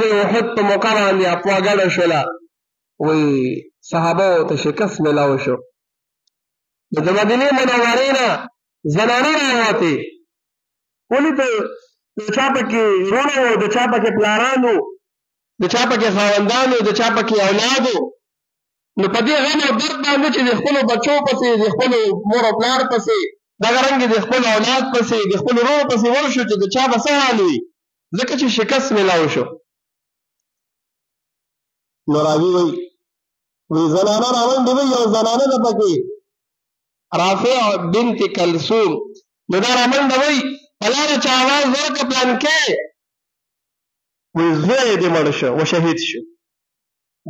غزوه احد په موقع باندې افوا ګډه شوله، وایي صحابه ته شکست میلاو شو. د مدینې منورې نه زنانې راوتې، ولې د چا پکې وروڼه وو، د چا پکې پلاران وو، د چا پکې خاوندان وو، د چا پکې اولاد وو. نو په دې غم او درد باندې چې د خپلو بچو پسې، د خپلو مور او پلار پسې، دغه رنګې د خپلو اولاد پسې، د خپلو وروڼو پسې ورشو چې د چا به څه حال وي، ځکه چې شکست میلاو شو. نو راوي وایي زنانه راوندې وي، یو زنانه ده پکې رافع بنت کلثوم، نو دا رامنډه وایي پلاره چې اواز ورکړه پلانکې، وایي زوی یې دې مړ شو و شهید شو.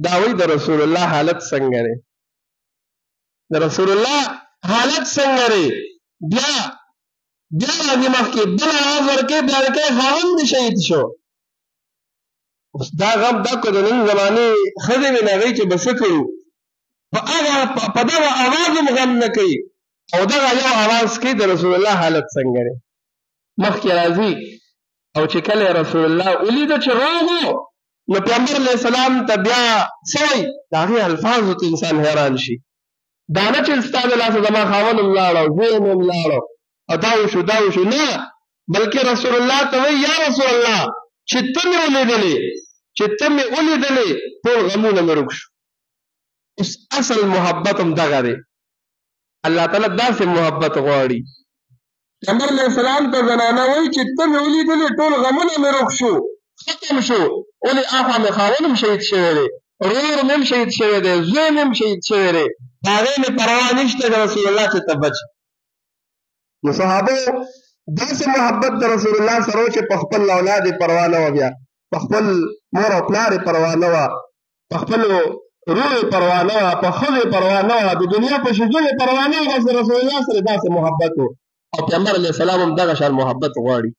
دا وایي د رسول الله حالت څنګه دی، د رسول الله حالت څنګه دی. بیا راځي مخکې بل اواز ورکړې پلانکې خاوند دې شهید شو. اوس دا غم دا که د نن زمانې ښځې وي، نو هغوی چې به څه کړو، په دغه اواز هم غم نه کوي، او دغه یو اواز کې د رسول الله حالت څنګه دی. مخکې راځي او چې کله رسول الله ولیده چې روغ و، نو پیغمبر علیه السلام ته بیا څه وایي، د هغې الفاظو ته انسان حیران شي. دا نه چې ستا د لاسه زما خاوند هم لاړو، زوی مې هم لاړو او دا وشو دا وشو، نه، بلکې رسول الله ته وایي یا رسول الله چې ته مې ولیدلې ټول غمونه مې روک شو. اوس اصل محبت هم دغه دی، الله تعالی داسې محبت غواړي. پیغمبر علیه السلام ته زنانه وایي چې ته مې ولیدلې ټول غمونه مې روک شو، ختم شو. ولې اخوا مې خاوند هم شهید شوی دی، ورور مې هم شهید شوی دی، زوی مې هم شهید شوی دی، د هغې مې پروا نشته د رسول الله چې ته بچ. نو صحابو داسې محبت د رسول الله سره و چې په خپل اولاد یې پروا نه وه، بیا په خپل مور او پلار یې پروا نه وه، په خپلو ورور یې پروا نه وه، په ښځو یې پروا نه وه، د دنیا په شیزو یې پروا نه وه، بس د رسول الله سره داسې محبت و. او پیغمبر علیه السلام هم دغه شان محبت غواړي.